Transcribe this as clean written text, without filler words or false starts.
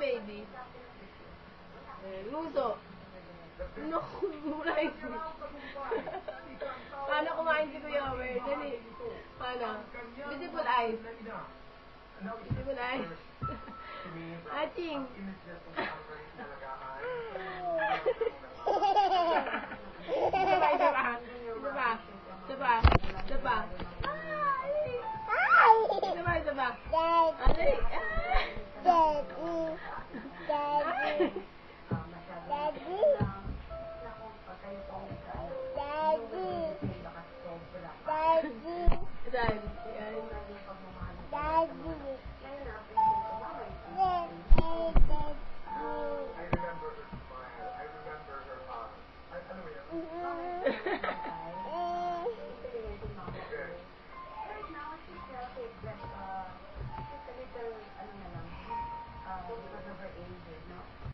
baby. Nguso. No, murahin. Paano kumain si Kuya Omer? Dali. Paano? Beautiful eyes. Beautiful eyes. Aching. Isa pa, isa pa. Isa pa. Isa pa. Isa pa. Isa pa, isa pa. Dali.